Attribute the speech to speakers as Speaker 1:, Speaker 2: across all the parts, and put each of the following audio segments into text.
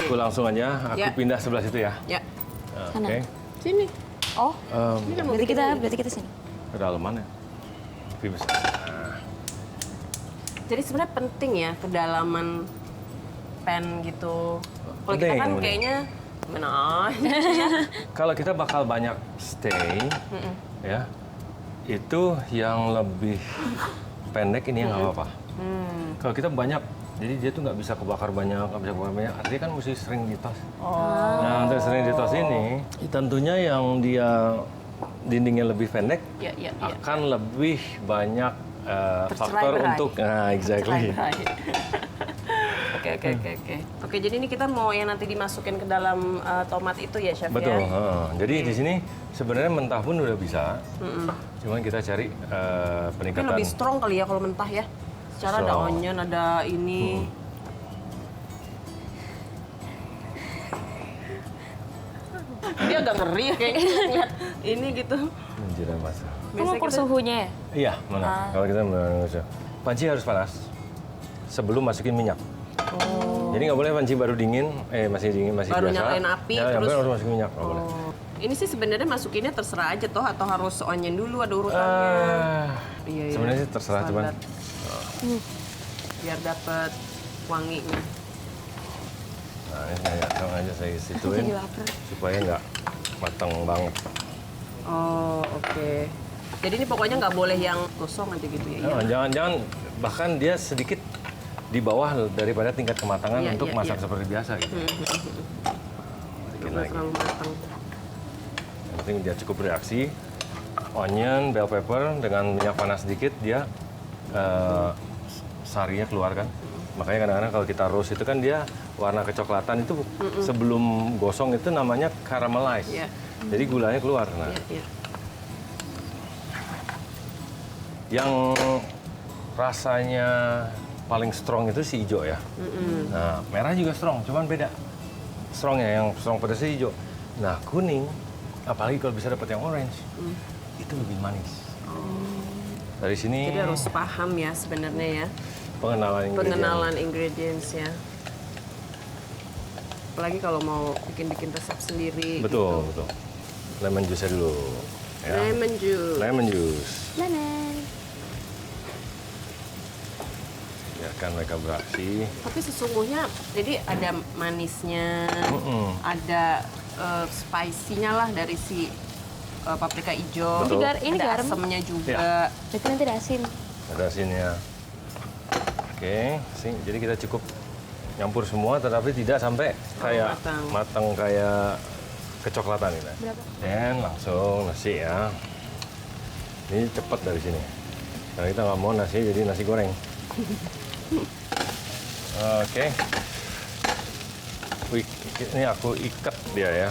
Speaker 1: Aku langsung aja, aku pindah sebelah situ ya.
Speaker 2: Ya.
Speaker 3: Sana.
Speaker 1: Oke.
Speaker 2: Sini.
Speaker 3: Oh,
Speaker 2: Ini kan mau
Speaker 3: berarti kita sini.
Speaker 1: Kedalaman ya. Lebih besar.
Speaker 2: Jadi sebenarnya penting ya kedalaman pen gitu. Kalau kita
Speaker 1: Penting,
Speaker 2: kan
Speaker 1: penting.
Speaker 2: kayaknya gimana aja.
Speaker 1: Kalau kita bakal banyak stay, ya, itu yang lebih pendek ini yang nggak apa-apa. Kalau kita banyak, jadi dia tuh nggak bisa kebakar banyak, nggak bisa kebakar banyak. Artinya kan mesti sering ditos. Nah, untuk sering ditos ini, tentunya yang dia dindingnya lebih pendek
Speaker 2: Ya, ya, ya.
Speaker 1: akan lebih banyak faktor
Speaker 2: Tercerai-berai.
Speaker 1: untuk, nah, exactly.
Speaker 2: Oke. Oke, jadi ini kita mau yang nanti dimasukin ke dalam tomat itu ya, Chef
Speaker 1: Betul.
Speaker 2: ya?
Speaker 1: Jadi di sini sebenarnya mentah pun udah bisa. Cuman kita cari
Speaker 2: Tapi
Speaker 1: peningkatan.
Speaker 2: lebih strong kali ya kalau mentah ya. Secara ada
Speaker 1: Strong.
Speaker 2: onion, ada ini. Dia agak ngeri ya kayaknya ngeliat ini gitu.
Speaker 1: Jiran basah.
Speaker 3: Kamu ukur suhunya ya?
Speaker 1: Iya, mana? Kalau kita bisa. Panci harus panas sebelum masukin minyak. Jadi nggak boleh panci baru dingin, masih dingin, masih
Speaker 2: Baru
Speaker 1: biasa.
Speaker 2: nyalain api,
Speaker 1: Ya,
Speaker 2: terus-
Speaker 1: harus masukin minyak, nggak boleh.
Speaker 2: Ini sih sebenarnya masukinnya terserah aja toh atau harus onion dulu ada urutannya. Iya, iya.
Speaker 1: Sebenarnya sih terserah, cuman
Speaker 2: Standar. Biar dapat wanginya.
Speaker 1: nah ini saya langsung aja saya situin
Speaker 3: Jadi lapar.
Speaker 1: supaya nggak matang banget.
Speaker 2: Oh, oke. Jadi ini pokoknya nggak boleh yang gosong aja gitu ya?
Speaker 1: Nah, jangan sedikit dia sedikit di bawah daripada tingkat kematangan
Speaker 2: Iya,
Speaker 1: untuk
Speaker 2: iya,
Speaker 1: masak
Speaker 2: iya.
Speaker 1: seperti biasa gitu. Sedikit
Speaker 2: Nggak
Speaker 1: lagi.
Speaker 2: terlalu matang.
Speaker 1: Yang penting dia cukup bereaksi. Onion, bell pepper dengan minyak panas sedikit dia sarinya keluar kan. Makanya kadang-kadang kalau kita roast itu kan dia warna kecoklatan itu sebelum gosong itu namanya caramelize.
Speaker 2: Iya.
Speaker 1: Jadi gulanya keluar. Nah,
Speaker 2: Iya, iya.
Speaker 1: yang rasanya paling strong itu si hijau ya. Nah, merah juga strong, cuman beda. Strongnya yang strong pedasnya hijau. Nah, kuning, apalagi kalau bisa dapat yang orange, itu lebih manis. Dari sini
Speaker 2: Jadi harus paham ya sebenarnya ya
Speaker 1: pengenalan
Speaker 2: ingredients ya. Apalagi kalau mau bikin resep sendiri.
Speaker 1: Betul, betul. Lemon juice dulu. Ya.
Speaker 2: Lemon juice.
Speaker 1: Lemon juice.
Speaker 3: Lemon.
Speaker 1: Biarkan mereka beraksi.
Speaker 2: Tapi sesungguhnya jadi ada manisnya, ada spicy-nya lah dari si paprika hijau.
Speaker 1: Betul.
Speaker 3: Ini
Speaker 2: ada
Speaker 3: garam.
Speaker 2: asamnya juga.
Speaker 1: Ya.
Speaker 3: Berarti nanti ada asin.
Speaker 1: Ada asinnya. Oke, jadi kita cukup nyampur semua, tetapi tidak sampai kayak matang kayak kecoklatan ini.
Speaker 3: Berapa?
Speaker 1: Dan langsung nasi ya. Ini cepat dari sini. Karena kita nggak mau nasi jadi nasi goreng. Oke. Ini aku ikat dia ya.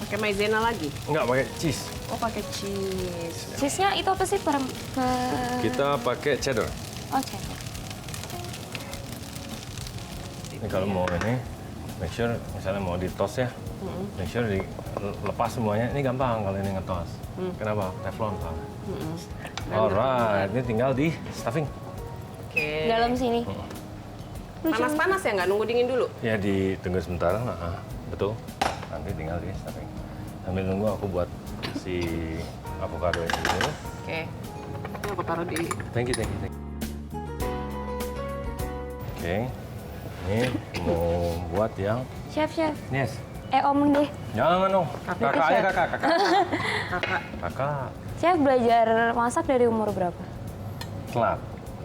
Speaker 2: Pakai maizena lagi?
Speaker 1: Nggak pakai cheese.
Speaker 2: Oh, pakai cheese.
Speaker 3: Cheese-nya itu apa sih?
Speaker 1: Kita pakai cheddar.
Speaker 3: Oh, cheddar.
Speaker 1: Ini kalau mau ini, make sure misalnya mau di toast ya, make sure lepas semuanya. Ini gampang kalau ini ngetos. Kenapa? Teflon soalnya. Alright, ini tinggal di stuffing.
Speaker 2: Oke.
Speaker 3: Dalam sini.
Speaker 2: Panas-panas ya, nggak nunggu dingin dulu?
Speaker 1: Ya ditunggu sebentar, betul. Nanti tinggal di stuffing. Sambil nunggu aku buat si avocado ini dulu.
Speaker 2: Oke. Ini aku taruh di...
Speaker 1: Thank you. Oke, ini mau buat yang
Speaker 3: Chef.
Speaker 1: yes.
Speaker 3: Om deh.
Speaker 1: Jangan dong, kakak aja kakak.
Speaker 2: Kakak.
Speaker 1: Kakak
Speaker 3: Chef belajar masak dari umur berapa?
Speaker 1: telat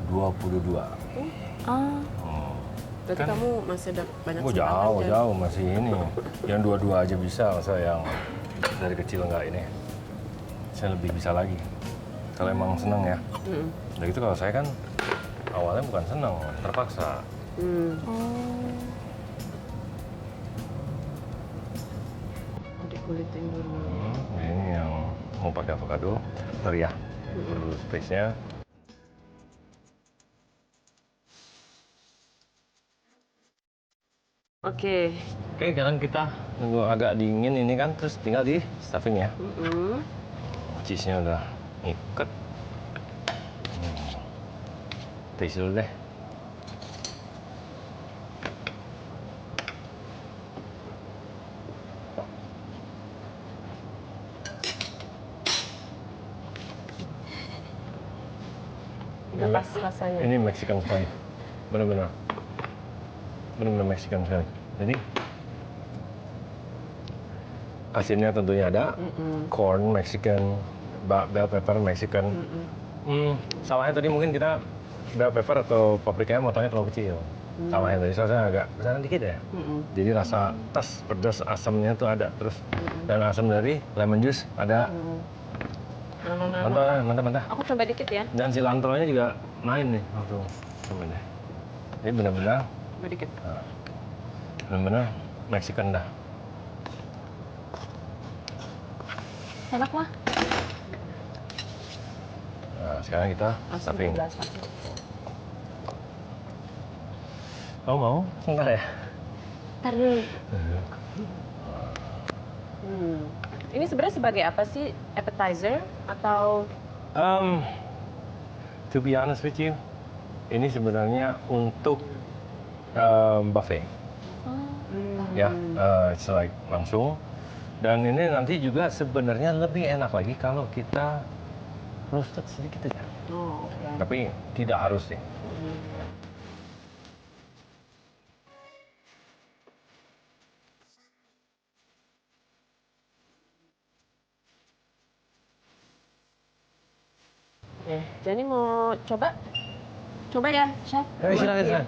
Speaker 1: 22.
Speaker 3: Ah,
Speaker 2: Berarti
Speaker 1: Kan-
Speaker 2: kamu masih ada banyak
Speaker 1: Oh jauh masih ini. Yang dua-dua aja bisa, saya yang dari kecil nggak ini. Saya lebih bisa lagi. Kalau emang seneng ya. Udah gitu kalau saya kan awalnya bukan seneng, terpaksa.
Speaker 2: Dikulitin dulu.
Speaker 1: Ini yang mau pakai avocado, sorry ya, perlu space-nya.
Speaker 2: Oke.
Speaker 1: Oke, sekarang kita nunggu agak dingin ini kan, terus tinggal di stuffing ya. Cheese-nya udah ikat. Taste dulu deh.
Speaker 2: rasanya.
Speaker 1: Ini Mexican sekali. Benar-benar Mexican sekali. Jadi asinnya tentunya ada, corn Mexican, bell pepper Mexican. Salahnya tadi mungkin kita bell pepper atau paprikanya motongnya terlalu kecil. Salahnya tadi sausnya agak besar dikit ya. Jadi rasa tas, pedas, asamnya tuh ada terus. Dan asam dari lemon juice ada. Mantap.
Speaker 2: Aku coba dikit ya.
Speaker 1: Dan cilantronya juga main nih waktu coba deh. Ini benar-benar
Speaker 2: Coba dikit.
Speaker 1: benar-benar Mexican dah.
Speaker 3: Enak mah.
Speaker 1: Nah, sekarang kita stuffing.
Speaker 2: Berasa.
Speaker 1: Kamu mau? Sebentar ya.
Speaker 3: Ntar dulu.
Speaker 2: Ini sebenarnya sebagai apa sih? Appetizer atau
Speaker 1: To be honest with you, ini sebenarnya untuk buffet. Ya, it's like langsung. Dan ini nanti juga sebenarnya lebih enak lagi kalau kita roasted sedikit aja.
Speaker 2: Oh, oke.
Speaker 1: Tapi tidak harus sih.
Speaker 2: Jadi mau coba? Coba ya, Chef.
Speaker 1: Silakan.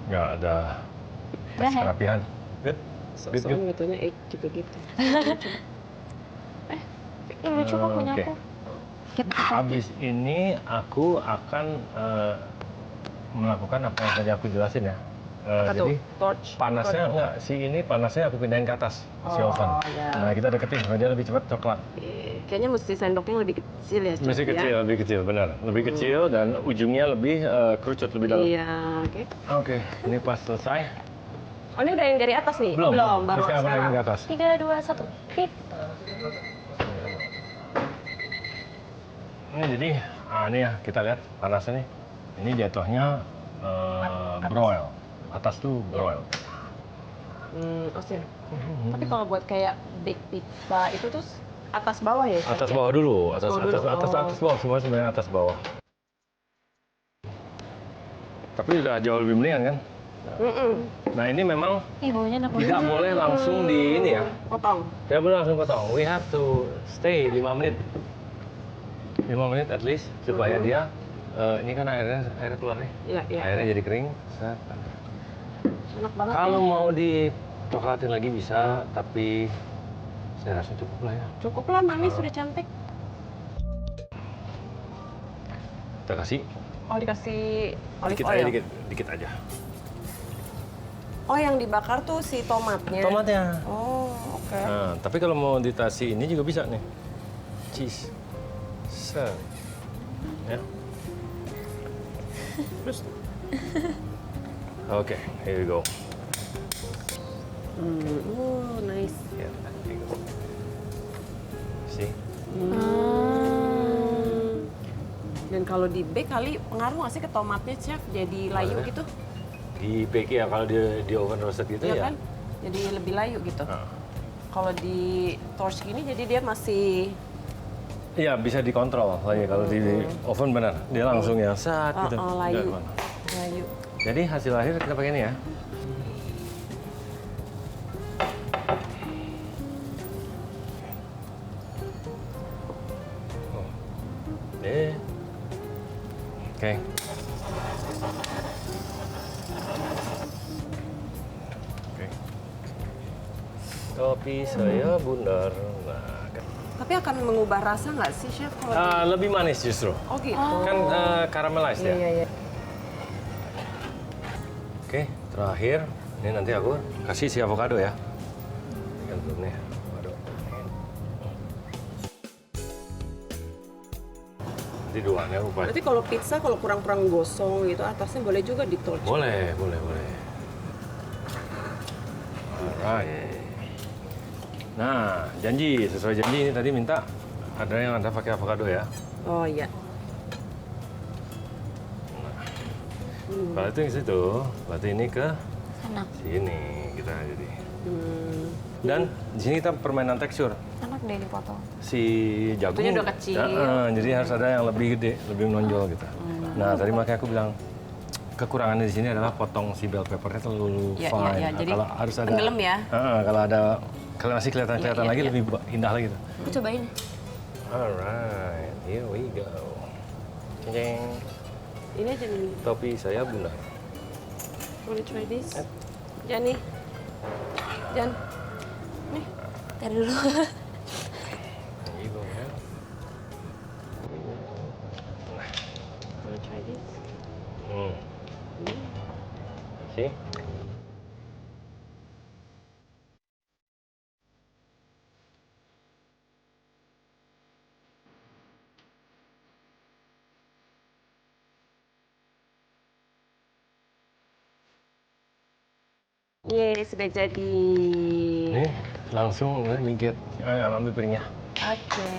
Speaker 1: Nggak ada
Speaker 3: Udah ya?
Speaker 1: kerapihan. Good.
Speaker 2: Soalnya metodenya juga gitu.
Speaker 3: Ini coba punya
Speaker 1: Oke.
Speaker 3: aku.
Speaker 1: Habis ini aku akan melakukan apa yang tadi aku jelasin ya. Jadi
Speaker 2: torch.
Speaker 1: panasnya enggak, ini panasnya aku pindahin ke atas si oven.
Speaker 2: Ya.
Speaker 1: Nah kita deketin supaya dia lebih cepat coklat.
Speaker 2: Kayaknya mesti sendoknya lebih kecil ya, Chef,
Speaker 1: Mesti
Speaker 2: ya?
Speaker 1: kecil, lebih kecil, benar. Lebih kecil dan ujungnya lebih kerucut lebih dalam.
Speaker 2: Iya, oke.
Speaker 1: Oke, ini pas selesai.
Speaker 2: Oh, ini udah yang dari atas nih?
Speaker 1: Belum,
Speaker 2: baru
Speaker 1: terus aku naikin ke atas.
Speaker 3: 3, 2, 1. Pip.
Speaker 1: Ini jadi, ini ya kita lihat panasnya nih. Ini jatuhnya broil. Atas tuh broil.
Speaker 2: Oke. Tapi kalau buat kayak bake pizza itu tuh atas bawah ya? Chef,
Speaker 1: Atas
Speaker 2: ya?
Speaker 1: bawah dulu, atas
Speaker 2: bawah dulu.
Speaker 1: atas bawah, semua sebenarnya atas bawah. Tapi udah jauh lebih mendingan kan? Nah ini memang
Speaker 3: Baunya enak
Speaker 1: tidak
Speaker 3: banget.
Speaker 1: boleh langsung di ini ya.
Speaker 2: Potong.
Speaker 1: Tidak boleh langsung potong. We have to stay 5 menit. 5 menit at least supaya dia ini kan airnya keluar nih.
Speaker 2: Iya, iya.
Speaker 1: Airnya jadi kering. Set.
Speaker 2: Enak banget.
Speaker 1: Kalau mau dicoklatin lagi bisa, tapi saya rasa cukup lah ya.
Speaker 2: Cukup lah, Mami sudah cantik.
Speaker 1: Kita kasih
Speaker 2: Oh, dikasih olive
Speaker 1: dikit
Speaker 2: oil.
Speaker 1: aja, dikit aja.
Speaker 2: Oh, yang dibakar tuh si tomatnya.
Speaker 1: Tomatnya.
Speaker 2: Oh, oke.
Speaker 1: Nah, tapi kalau mau dikasih ini juga bisa nih. Cheese. Set. Ya.
Speaker 2: Terus
Speaker 1: Oke, here we go.
Speaker 2: nice.
Speaker 1: Ya, here we go. See?
Speaker 2: Dan kalau di bake kali pengaruh nggak sih ke tomatnya, Chef? Jadi layu
Speaker 1: Maksudnya?
Speaker 2: gitu?
Speaker 1: Di bake ya, kalau di oven roasted gitu
Speaker 2: Iya
Speaker 1: ya.
Speaker 2: kan? Jadi lebih layu gitu.
Speaker 1: Ah.
Speaker 2: Kalau di torch gini jadi dia masih
Speaker 1: Iya, bisa dikontrol lagi kalau di oven benar. Dia langsung ya saat gitu.
Speaker 2: layu.
Speaker 1: Nggak kemana.
Speaker 2: layu.
Speaker 1: Jadi hasil akhir kita pakai ini ya. Oke. Oke. Topi saya bundar. Nah, kan.
Speaker 2: Tapi akan mengubah rasa nggak sih, Chef? Kalau
Speaker 1: Lebih manis justru.
Speaker 2: Oh gitu.
Speaker 1: Kan caramelized ya.
Speaker 2: Iya.
Speaker 1: Oke, terakhir ini nanti aku kasih si avocado ya. Kan belum nih, avocado. Nanti duanya aku pakai.
Speaker 2: Berarti kalau pizza kalau kurang-kurang gosong gitu atasnya boleh juga di torch.
Speaker 1: Boleh. Alright. Nah, janji sesuai janji ini tadi minta ada yang ada pakai avocado ya.
Speaker 2: Oh iya.
Speaker 1: Kalau itu yang situ, berarti ini ke
Speaker 3: Sana.
Speaker 1: sini kita jadi. Dan di sini kita permainan tekstur.
Speaker 3: Enak deh dipotong.
Speaker 1: Si jagung.
Speaker 2: Itunya udah kecil.
Speaker 1: Jadi harus ada yang lebih gede, lebih menonjol gitu. Nah, tadi makanya aku bilang kekurangannya di sini adalah potong si bell peppernya terlalu
Speaker 2: Iya,
Speaker 1: fine.
Speaker 2: iya, jadi
Speaker 1: kalau harus ada
Speaker 2: tenggelam ya.
Speaker 1: Kalau ada kalau masih kelihatan
Speaker 2: Iya,
Speaker 1: lagi
Speaker 2: iya.
Speaker 1: lebih indah lagi gitu.
Speaker 3: Aku cobain.
Speaker 1: Alright, here we go. Ceng.
Speaker 2: Ini aja nih.
Speaker 1: Topi saya bulat.
Speaker 2: Wanna try this? Jan nih. Jan. Nih.
Speaker 3: Tar dulu.
Speaker 1: There you go, man.
Speaker 2: Wanna try this?
Speaker 1: See?
Speaker 2: Yeay, sudah jadi.
Speaker 1: Nih, langsung mingkit. Ayo, ambil piringnya.
Speaker 2: Oke.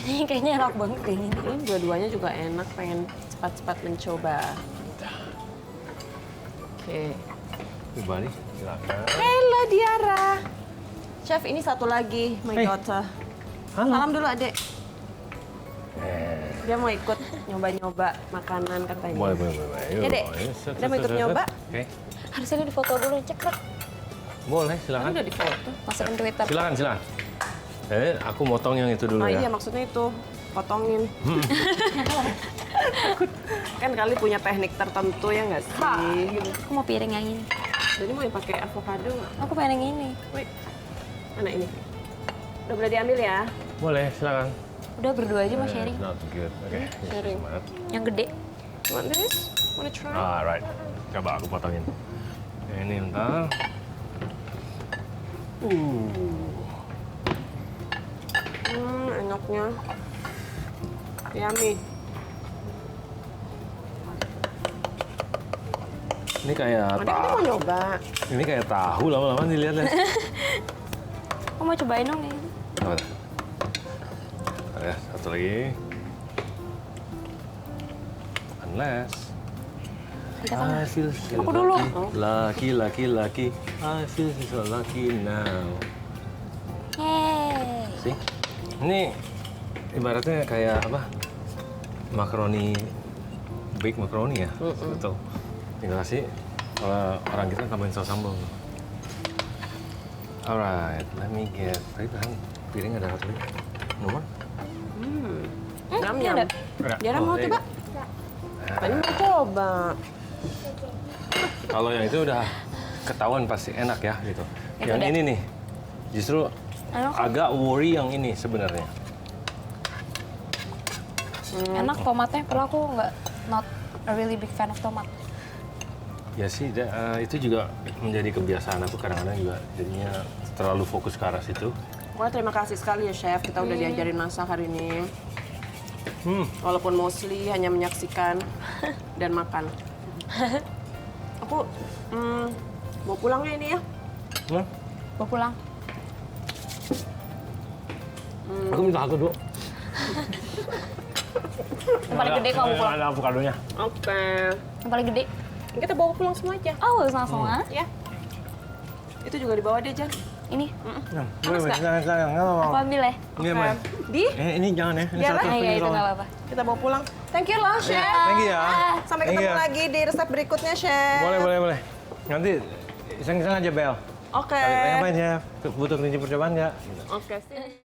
Speaker 3: Ini kayaknya enak banget deh ini.
Speaker 2: Ini dua-duanya juga enak, pengen cepat-cepat mencoba. Oke.
Speaker 1: Kembali, silakan.
Speaker 2: Hello Diara. Chef, ini satu lagi, my
Speaker 1: Hey.
Speaker 2: daughter.
Speaker 1: Halo.
Speaker 2: Salam dulu, Adek. Dia mau ikut nyoba-nyoba makanan katanya.
Speaker 1: Boleh. Ayo.
Speaker 2: Ya, Dek. Udah mau ikut nyoba?
Speaker 1: Oke.
Speaker 3: Harusnya difoto dulu, cepet.
Speaker 1: Boleh,
Speaker 2: Kan
Speaker 1: silakan.
Speaker 2: udah difoto.
Speaker 3: Masukin Twitter.
Speaker 1: Silakan. Aku motong yang itu dulu
Speaker 2: Oh
Speaker 1: ya.
Speaker 2: iya, maksudnya itu potongin. Kan kali punya teknik tertentu ya nggak sih?
Speaker 3: Aku mau piring yang ini.
Speaker 2: Jadi mau yang pakai avocado nggak?
Speaker 3: Aku pengen yang ini.
Speaker 2: Wait, mana ini? Udah boleh diambil ya?
Speaker 1: Boleh, silakan.
Speaker 3: Udah berdua aja mau sharing.
Speaker 1: Not good. Oke.
Speaker 2: Sharing.
Speaker 1: Semangat.
Speaker 3: Yang gede.
Speaker 2: Want this? Wanna try?
Speaker 1: Alright. Coba aku potongin. Ini bentar.
Speaker 2: Enaknya. Yummy.
Speaker 1: Ini kayak
Speaker 2: Adek katanya mau nyoba.
Speaker 1: Ini kayak tahu lama-lama dilihat ya.
Speaker 3: Aku mau cobain dong yang ini.
Speaker 1: Apa? Ada satu lagi. Unless I feel so
Speaker 3: Aku dulu.
Speaker 1: lucky. I feel so lucky now.
Speaker 3: Yeay.
Speaker 1: See? Ini ibaratnya kayak apa? Makaroni, baked macaroni ya? Betul. Tinggal kasih, kalau orang kita tambahin saus sambal. Alright, let me get. Tadi kan piring ada satu lagi. Nomor?
Speaker 2: Yum,
Speaker 3: ini
Speaker 2: yum.
Speaker 3: ada.
Speaker 2: Diara mau
Speaker 1: there you
Speaker 2: coba?
Speaker 1: go.
Speaker 2: Tadi mau coba.
Speaker 1: Kalau yang itu udah ketahuan pasti enak ya gitu.
Speaker 3: Itu
Speaker 1: Yang
Speaker 3: deh.
Speaker 1: ini nih, justru
Speaker 3: Enak kok.
Speaker 1: agak worry yang ini sebenarnya.
Speaker 3: Enak tomatnya, padahal aku not a really big fan of tomat.
Speaker 1: Ya sih, itu juga menjadi kebiasaan aku kadang-kadang juga jadinya terlalu fokus ke arah situ.
Speaker 2: Wah, terima kasih sekali ya Chef, kita udah diajarin masak hari ini. Walaupun mostly hanya menyaksikan dan makan. Aku mau pulang ya ini ya.
Speaker 1: Nah,
Speaker 3: Bawa pulang.
Speaker 1: aku minta satu dulu.
Speaker 3: Yang paling gede kamu pulang.
Speaker 1: Ada avokadonya.
Speaker 2: Oke.
Speaker 3: Yang paling gede.
Speaker 2: Kita bawa pulang semua aja.
Speaker 3: Oh, langsung ah.
Speaker 2: Ya. Itu juga dibawa deh, Jan.
Speaker 3: Ini.
Speaker 1: Nah,
Speaker 2: Panas nggak?
Speaker 1: Jangan, nggak
Speaker 3: Aku
Speaker 1: apa-apa.
Speaker 3: ambil ya.
Speaker 1: Iya,
Speaker 2: Oke.
Speaker 1: Man.
Speaker 2: Di?
Speaker 1: Ini jangan ya, ini
Speaker 2: Biar
Speaker 1: satu.
Speaker 3: Ah, iya, itu
Speaker 1: doang.
Speaker 3: nggak apa-apa.
Speaker 2: Kita bawa pulang. Thank you loh, Chef.
Speaker 1: Thank you ya.
Speaker 2: Sampai
Speaker 1: Thank
Speaker 2: ketemu
Speaker 1: you.
Speaker 2: lagi di resep berikutnya, Chef.
Speaker 1: Boleh. Nanti iseng-iseng aja, Bel.
Speaker 2: Oke.
Speaker 1: Pengen apa aja? Butuh kelinci percobaan nggak?
Speaker 2: Oke, sih.